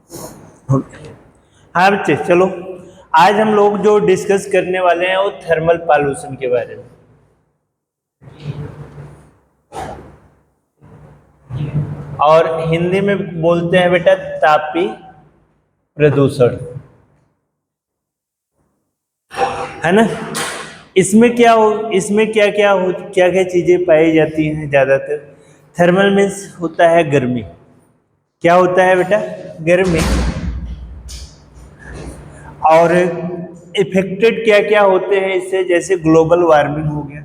हाँ बच्चे, चलो आज हम लोग जो डिस्कस करने वाले हैं वो थर्मल पॉल्यूशन के बारे में। और हिंदी में बोलते हैं बेटा तापी प्रदूषण, है ना। इसमें क्या क्या चीजें पाई जाती हैं ज्यादातर। थर्मल मीन्स होता है गर्मी। क्या होता है बेटा? गर्मी। और इफेक्टेड क्या क्या होते हैं इससे, जैसे ग्लोबल वार्मिंग हो गया,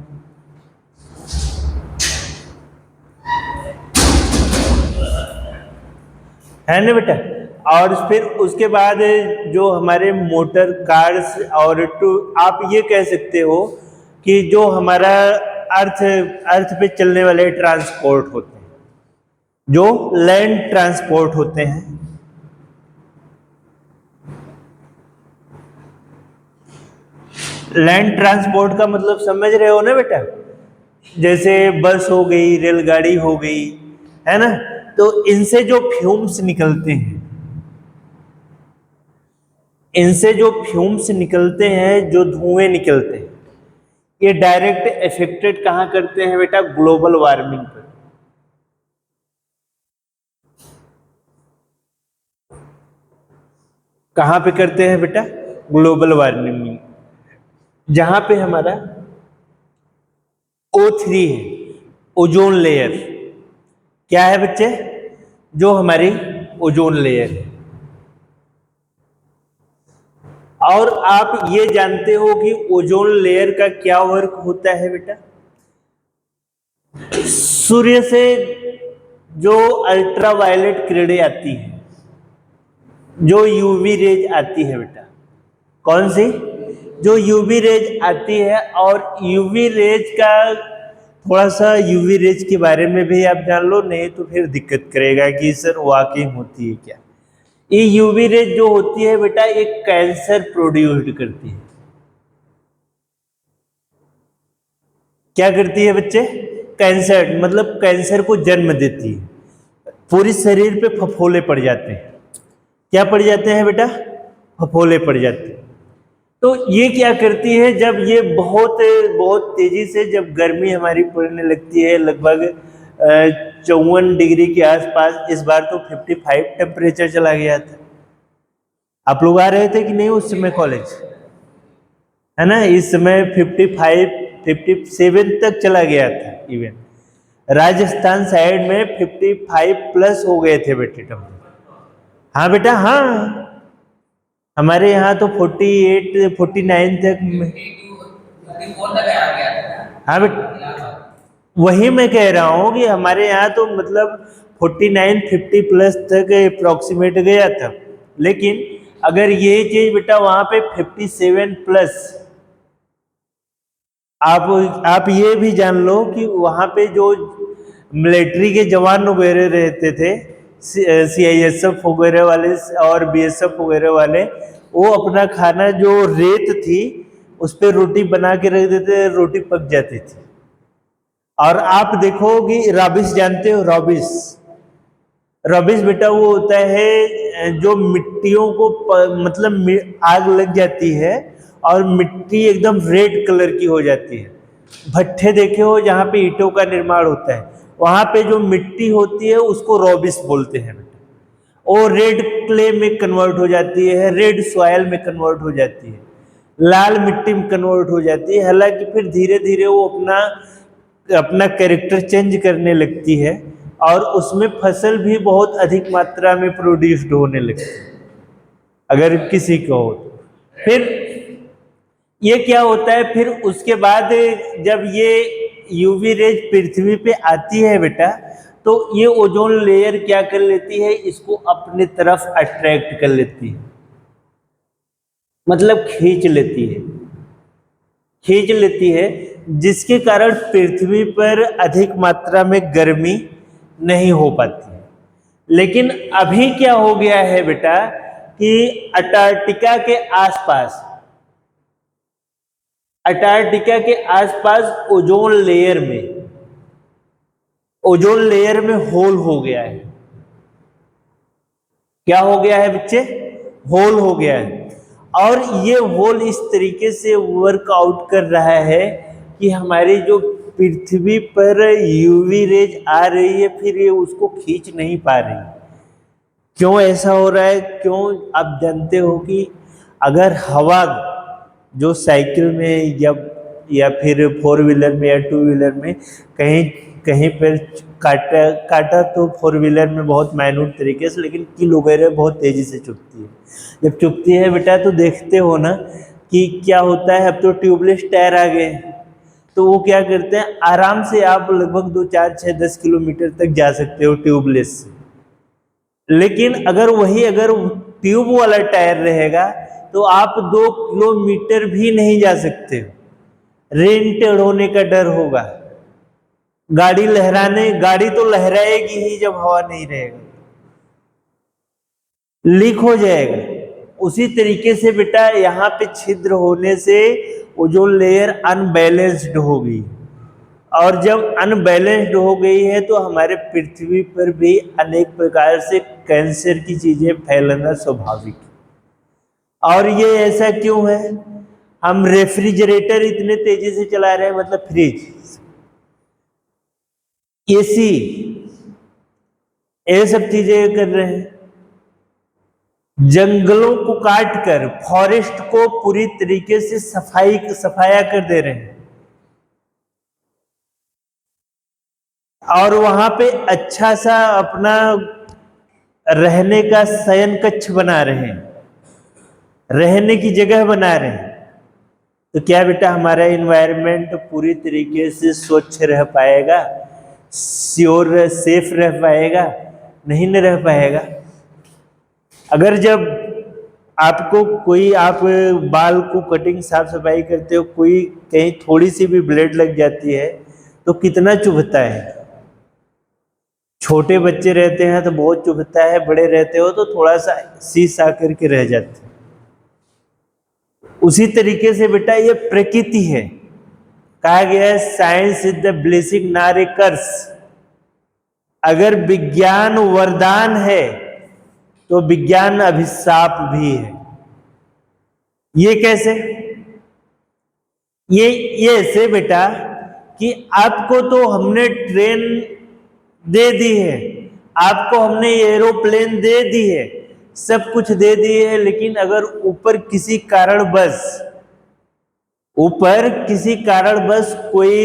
है ना बेटा। और फिर उसके बाद जो हमारे मोटर कार्स और आप ये कह सकते हो कि जो हमारा अर्थ पे चलने वाले ट्रांसपोर्ट होते हैं, जो लैंड ट्रांसपोर्ट होते हैं, लैंड ट्रांसपोर्ट का मतलब समझ रहे हो ना बेटा। जैसे बस हो गई, रेलगाड़ी हो गई, है ना। तो इनसे जो फ्यूम्स निकलते हैं, जो धुएं निकलते हैं, ये डायरेक्ट इफेक्टेड कहां करते हैं बेटा? ग्लोबल वार्मिंग पर। कहां पे करते हैं बेटा? ग्लोबल वार्मिंग में, जहां पे हमारा O3 है, ओजोन लेयर। क्या है बच्चे? जो हमारी ओजोन लेयर है। और आप ये जानते हो कि ओजोन लेयर का क्या वर्क होता है बेटा? सूर्य से जो अल्ट्रावायलेट किरणें आती है, जो यूवी रेज आती है बेटा, कौन सी? जो यूवी रेज आती है। और यूवी रेज का थोड़ा सा यूवी रेज के बारे में भी आप जान लो, नहीं तो फिर दिक्कत करेगा कि सर वाकई होती है क्या। ये यूवी रेज जो होती है बेटा, एक कैंसर प्रोड्यूस्ड करती है। क्या करती है बच्चे? कैंसर, मतलब कैंसर को जन्म देती है। पूरी शरीर पे फफोले पड़ जाते हैं। क्या पड़ जाते हैं बेटा? फफोले पड़ जाते हैं। तो ये क्या करती है, जब ये बहुत बहुत तेजी से जब गर्मी हमारी पड़ने लगती है, लगभग 54 डिग्री के आसपास, इस बार तो 55 टेम्परेचर चला गया था। आप लोग आ रहे थे कि नहीं उस समय कॉलेज, है ना। इस समय 55 57 तक चला गया था। इवन राजस्थान साइड में 55 प्लस हो गए थे बेटे टेम्परेचर। हाँ बेटा, हाँ हमारे यहाँ तो 48 49 तक हाँ बेटा, वही मैं कह रहा हूँ कि हमारे यहाँ तो मतलब 49 50 प्लस तक अप्रोक्सीमेट गया था। लेकिन अगर ये चीज बेटा वहां पे 57 प्लस, आप ये भी जान लो कि वहां पे जो मिलिट्री के जवान वगैरह रहते थे, CISF वगैरह वाले और BSF वगैरह वाले, वो अपना खाना जो रेत थी उस पर रोटी बना के रख देते, रोटी पक जाती थी। और आप देखो कि रॉबिस, जानते हो रॉबिस? रॉबिस बेटा वो होता है जो मिट्टियों को मतलब आग लग जाती है और मिट्टी एकदम रेड कलर की हो जाती है। भट्ठे देखे हो जहाँ पे ईंटों का निर्माण होता है, वहां पे जो मिट्टी होती है उसको रॉबिस बोलते हैं बेटा। वो रेड क्ले में कन्वर्ट हो जाती है, रेड सॉयल में कन्वर्ट हो जाती है, लाल मिट्टी में कन्वर्ट हो जाती है। हालांकि फिर धीरे धीरे वो अपना अपना कैरेक्टर चेंज करने लगती है और उसमें फसल भी बहुत अधिक मात्रा में प्रोड्यूस्ड होने लगती है, अगर किसी को हो तो। फिर ये क्या होता है, फिर उसके बाद जब ये यूवी रेज पृथ्वी पे आती है बेटा, तो ये ओजोन लेयर क्या कर लेती है, इसको अपने तरफ अट्रैक्ट कर लेती है, मतलब खींच लेती है, जिसके कारण पृथ्वी पर अधिक मात्रा में गर्मी नहीं हो पाती है। लेकिन अभी क्या हो गया है बेटा कि अंटार्कटिका के आसपास ओजोन लेयर में होल हो गया है। क्या हो गया है बच्चे? होल हो गया है। और ये होल इस तरीके से वर्कआउट कर रहा है कि हमारी जो पृथ्वी पर यूवी रेज आ रही है, फिर ये उसको खींच नहीं पा रही। क्यों ऐसा हो रहा है? क्यों? आप जानते हो कि अगर हवा जो साइकिल में या फिर फोर व्हीलर में या टू व्हीलर में कहीं कहीं पर काटा काटा तो फोर व्हीलर में बहुत माइन्यूट तरीके से, लेकिन कील वगैरह बहुत तेजी से चुभती है। जब चुभती है बेटा तो देखते हो ना कि क्या होता है। अब तो ट्यूबलेस टायर आ गए, तो वो क्या करते हैं, आराम से आप लगभग 2, 4, 6, 10 किलोमीटर तक जा सकते हो ट्यूबलेस से। लेकिन अगर ट्यूब वाला टायर रहेगा तो आप 2 किलोमीटर भी नहीं जा सकते हो। रेंटेड होने का डर होगा। गाड़ी तो लहराएगी ही जब हवा नहीं रहेगा, लीक हो जाएगा। उसी तरीके से बेटा यहाँ पे छिद्र होने से ओजोन लेयर अनबैलेंस्ड हो गई, और जब अनबैलेंस्ड हो गई है तो हमारे पृथ्वी पर भी अनेक प्रकार से कैंसर की चीजें फैलना स्वाभाविक है। और ये ऐसा क्यों है? हम रेफ्रिजरेटर इतने तेजी से चला रहे हैं, मतलब फ्रिज, एसी, ये सब चीजें कर रहे हैं। जंगलों को काटकर फॉरेस्ट को पूरी तरीके से सफाया कर दे रहे हैं, और वहां पे अच्छा सा अपना रहने का शयन कक्ष बना रहे हैं, रहने की जगह बना रहे हैं। तो क्या बेटा हमारा इन्वायरमेंट पूरी तरीके से स्वच्छ रह पाएगा, श्योर सेफ रह पाएगा? नहीं न रह पाएगा। अगर जब आपको कोई, आप बाल को कटिंग साफ सफाई करते हो, कोई कहीं थोड़ी सी भी ब्लेड लग जाती है तो कितना चुभता है। छोटे बच्चे रहते हैं तो बहुत चुभता है, बड़े रहते हो तो थोड़ा सा शीश आ करके रह जाते हैं। उसी तरीके से बेटा ये प्रकृति है। कहा गया है science is the blessing not a curse. अगर विज्ञान वरदान है तो विज्ञान अभिशाप भी है। ये कैसे? ये ऐसे बेटा कि आपको तो हमने ट्रेन दे दी है, आपको हमने एरोप्लेन दे दी है, सब कुछ दे दी है, लेकिन अगर ऊपर किसी कारणवश कोई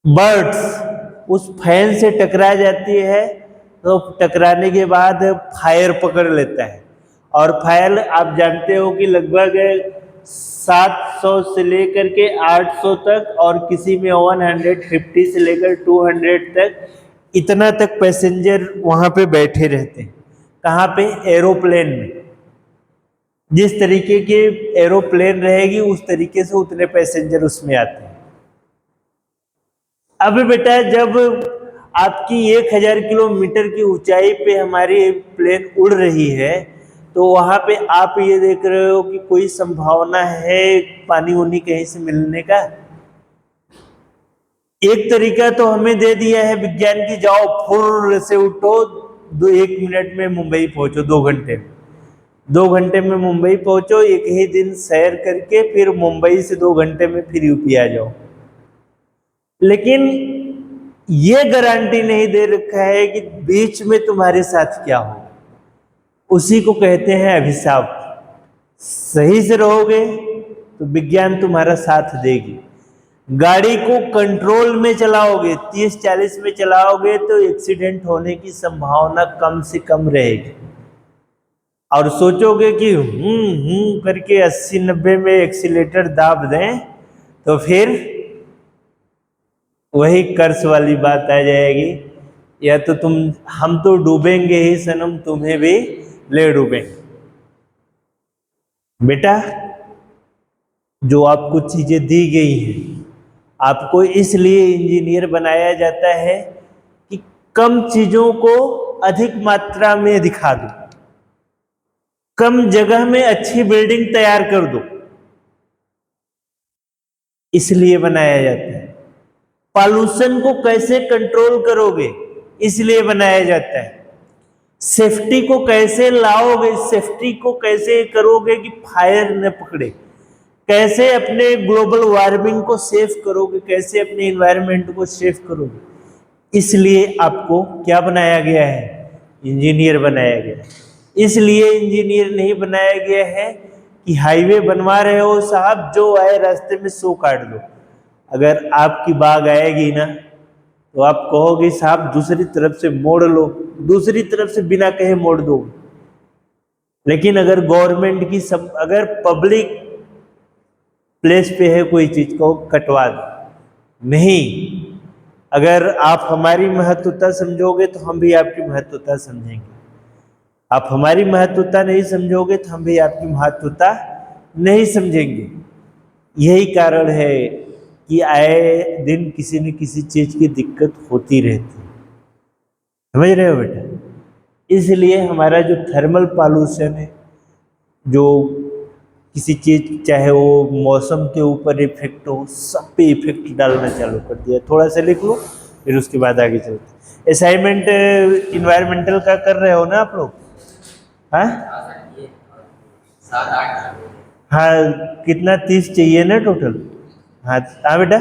बर्ड्स उस फैन से टकरा जाती है तो टकराने के बाद फायर पकड़ लेता है। और फायर आप जानते हो कि लगभग 700 से लेकर के 800 तक, और किसी में 150 से लेकर 200 तक, इतना तक पैसेंजर वहां पे बैठे रहते हैं। कहाँ पे? एरोप्लेन में। जिस तरीके की एरोप्लेन रहेगी उस तरीके से उतने पैसेंजर उसमें आते हैं। अब बेटा जब आपकी 1000 किलोमीटर की ऊंचाई पे हमारी प्लेन उड़ रही है तो वहां पे आप ये देख रहे हो कि कोई संभावना है पानी उनी कहीं से मिलने का? एक तरीका तो हमें दे दिया है विज्ञान की, जाओ फुर से उठो, 1 मिनट में मुंबई पहुंचो, 2 घंटे में। 2 घंटे में मुंबई पहुंचो, एक ही दिन सैर करके फिर मुंबई से 2 घंटे में फिर यूपी आ जाओ। लेकिन ये गारंटी नहीं दे रखा है कि बीच में तुम्हारे साथ क्या हो। उसी को कहते हैं अभिशाप। सही से रहोगे तो विज्ञान तुम्हारा साथ देगी। गाड़ी को कंट्रोल में चलाओगे, 30-40 में चलाओगे तो एक्सीडेंट होने की संभावना कम से कम रहेगी। और सोचोगे कि करके 80-90 में एक्सीलेटर दाब दें तो फिर वही कर्स वाली बात आ जाएगी, या तो हम तो डूबेंगे ही सनम, तुम्हें भी ले डूबेंगे। बेटा जो आपको चीजें दी गई हैं, आपको इसलिए इंजीनियर बनाया जाता है कि कम चीजों को अधिक मात्रा में दिखा दो, कम जगह में अच्छी बिल्डिंग तैयार कर दो, इसलिए बनाया जाता है। पॉल्यूशन को कैसे कंट्रोल करोगे, इसलिए बनाया जाता है। सेफ्टी को कैसे लाओगे, सेफ्टी को कैसे करोगे कि फायर न पकड़े, कैसे अपने ग्लोबल वार्मिंग को सेफ करोगे, कैसे अपने एनवायरनमेंट को सेफ करोगे। इसलिए आपको क्या बनाया गया है, इंजीनियर बनाया गया है। इसलिए इंजीनियर नहीं बनाया गया है कि हाईवे बनवा रहे हो साहब, जो आए रास्ते में सो काट दो। अगर आपकी बाग आएगी ना तो आप कहोगे साहब दूसरी तरफ से मोड़ लो, दूसरी तरफ से बिना कहे मोड़ दो। लेकिन अगर गवर्नमेंट की सब, अगर पब्लिक प्लेस पे है कोई चीज को कटवा दो, नहीं। अगर आप हमारी महत्वता समझोगे तो हम भी आपकी महत्वता समझेंगे, आप हमारी महत्वता नहीं समझोगे तो हम भी आपकी महत्वता नहीं समझेंगे। यही कारण है कि आए दिन किसी न किसी चीज की दिक्कत होती रहती है, समझ रहे हो बेटा। इसलिए हमारा जो थर्मल पॉल्यूशन है, जो किसी चीज, चाहे वो मौसम के ऊपर इफेक्ट हो, सब पे इफेक्ट डालना चालू कर दिया। थोड़ा सा लिख लो, फिर उसके बाद आगे चलते। असाइनमेंट इन्वायरमेंटल का कर रहे हो ना आप लोग? हाँ हाँ, कितना 30 चाहिए ना टोटल? हाँ हाँ बेटा,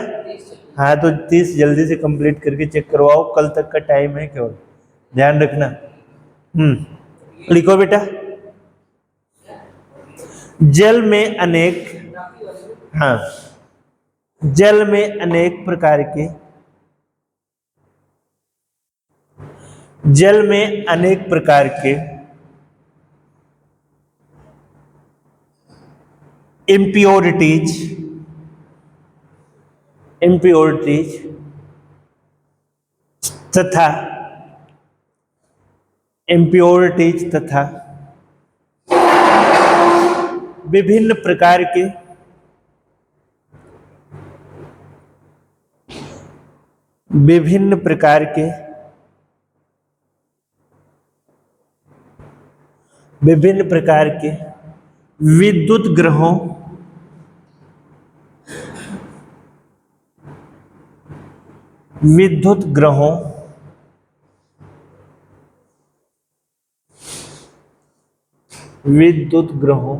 हाँ तो 30 जल्दी से कंप्लीट करके चेक करवाओ, कल तक का टाइम है केवल, ध्यान रखना। लिखो बेटा। जल में अनेक, हाँ, जल में अनेक प्रकार के, जल में अनेक प्रकार के इम्प्योरिटीज, इम्प्योरिटीज तथा इम्प्योरिटीज तथा विभिन्न प्रकार के विभिन्न प्रकार के विभिन्न प्रकार के विद्युत ग्रहों विद्युत ग्रहों विद्युत ग्रहों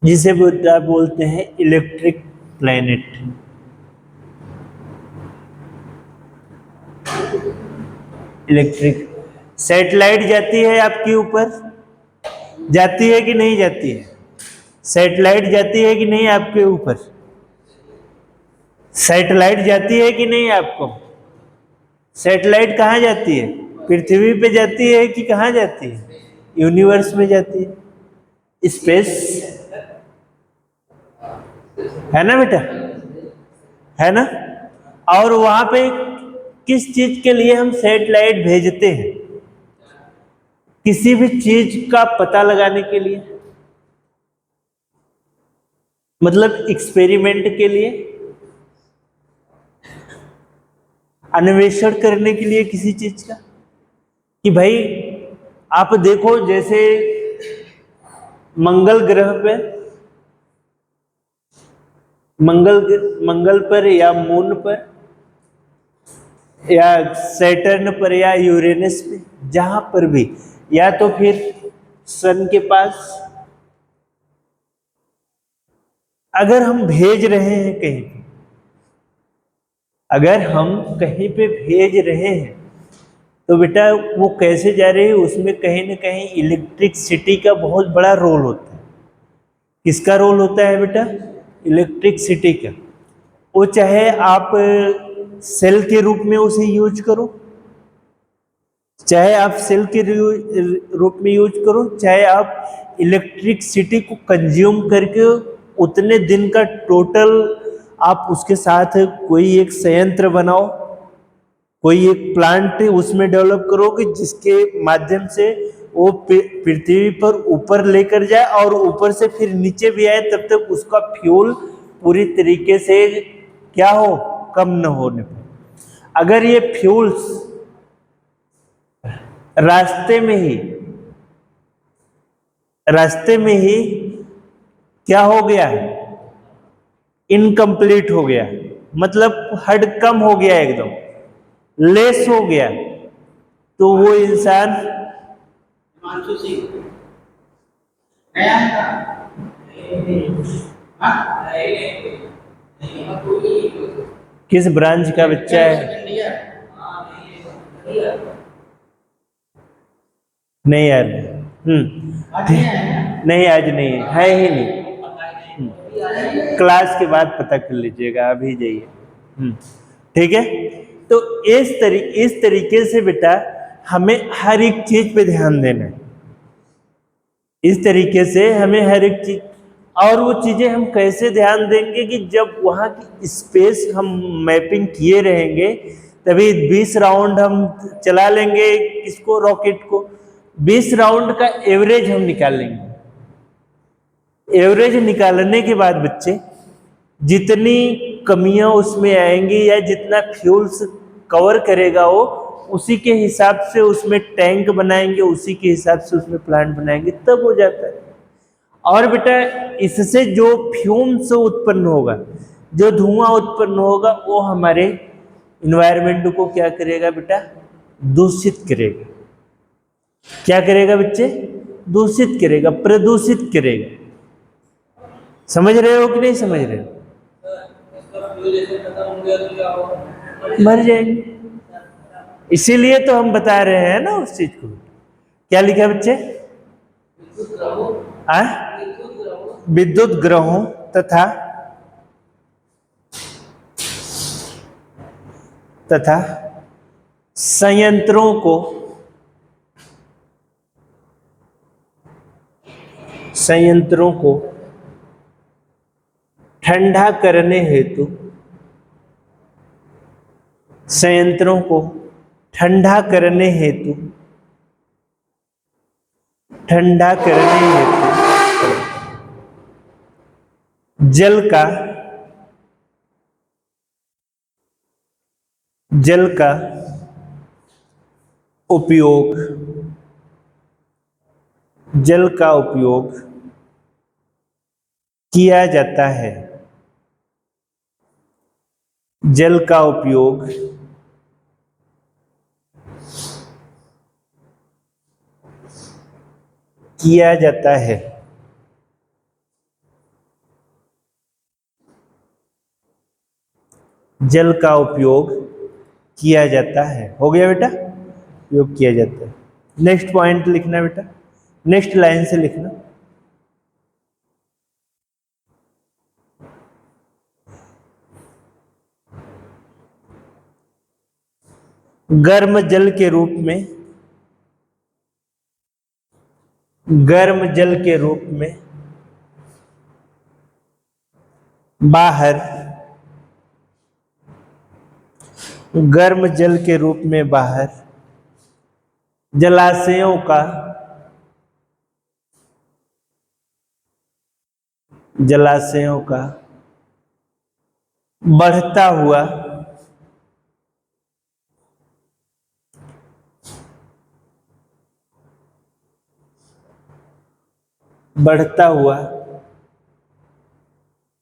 जिसे बोलते हैं इलेक्ट्रिक प्लैनेट। इलेक्ट्रिक सैटेलाइट जाती है आपके ऊपर, जाती है कि नहीं जाती है? सैटेलाइट जाती है कि नहीं आपके ऊपर? सैटेलाइट जाती है कि नहीं आपको? सैटेलाइट कहाँ जाती है? पृथ्वी पे जाती है कि कहाँ जाती है? यूनिवर्स में जाती है, स्पेस, है ना बेटा, है ना। और वहां पे किस चीज के लिए हम सैटेलाइट भेजते हैं? किसी भी चीज का पता लगाने के लिए, मतलब एक्सपेरिमेंट के लिए, अन्वेषण करने के लिए किसी चीज का, कि भाई आप देखो जैसे मंगल ग्रह पे, मंगल पर या मून पर या सैटर्न पर या यूरेनस पे, जहां पर भी, या तो फिर सन के पास, अगर हम भेज रहे हैं कहीं पे, अगर हम कहीं पे भेज रहे हैं तो बेटा वो कैसे जा रही है, उसमें कहीं ना कहीं इलेक्ट्रिसिटी का बहुत बड़ा रोल होता है। किसका रोल होता है बेटा? इलेक्ट्रिसिटी का। वो चाहे आप सेल के रूप में उसे यूज करो, चाहे आप सेल के रूप में यूज करो, चाहे आप इलेक्ट्रिसिटी को कंज्यूम करके उतने दिन का टोटल आप उसके साथ कोई एक संयंत्र बनाओ, कोई एक प्लांट उसमें डेवलप करो कि जिसके माध्यम से वो पृथ्वी पर ऊपर लेकर जाए और ऊपर से फिर नीचे भी आए, तब तक उसका फ्यूल पूरी तरीके से क्या हो, कम न होने पाए। अगर ये फ्यूल्स रास्ते में ही क्या हो गया, इनकम्प्लीट हो गया, मतलब हद कम हो गया, एकदम लेस हो गया, तो वो इंसान हिमांशु सिंह नया है का? हाँ? किस ब्रांच का बच्चा है? Second year. नहीं यार। आज नहीं आया? नहीं, आज नहीं है ही नहीं। क्लास के बाद पता कर लीजिएगा, अभी जाइए। ठीक है। तो इस तरीके से बेटा हमें हर एक चीज पे ध्यान देना है। इस तरीके से हमें हर एक चीज, और वो चीजें हम कैसे ध्यान देंगे कि जब वहां की स्पेस हम मैपिंग किए रहेंगे, तभी 20 राउंड हम चला लेंगे इसको, रॉकेट को 20 राउंड का एवरेज हम निकाल लेंगे। एवरेज निकालने के बाद बच्चे जितनी कमियां उसमें आएंगी या जितना फ्यूल्स कवर करेगा वो, उसी के हिसाब से उसमें टैंक बनाएंगे, उसी के हिसाब से उसमें प्लांट बनाएंगे, तब हो जाता है। और बेटा इससे जो फ्यूम्स उत्पन्न होगा, जो धुआं उत्पन्न होगा, वो हमारे इन्वायरमेंट को क्या करेगा बेटा? दूषित करेगा। क्या करेगा बच्चे? दूषित करेगा, प्रदूषित करेगा। समझ रहे हो कि नहीं समझ रहे हो? मर जाएंगे। इसीलिए तो हम बता रहे हैं ना उस चीज को। क्या लिखा बच्चे? विद्युत ग्रहों तथा तथा संयंत्रों को ठंडा करने हेतु, संयंत्रों को ठंडा करने हेतु जल का उपयोग किया जाता है। जल का उपयोग किया जाता है। जल का उपयोग किया जाता है। हो गया बेटा? उपयोग किया जाता है। नेक्स्ट पॉइंट लिखना बेटा, नेक्स्ट लाइन से लिखना। गर्म जल के रूप में बाहर गर्म जल के रूप में बाहर जलाशयों का बढ़ता हुआ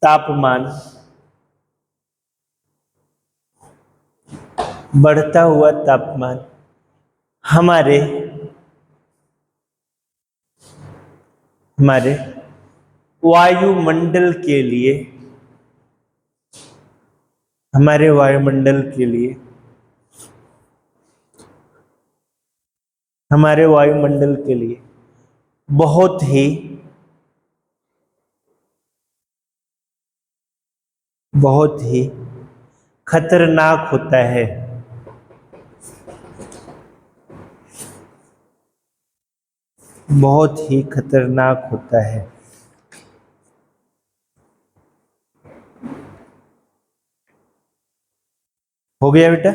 तापमान हमारे वायुमंडल के लिए बहुत ही खतरनाक होता है। बहुत ही खतरनाक होता है। हो गया बेटा?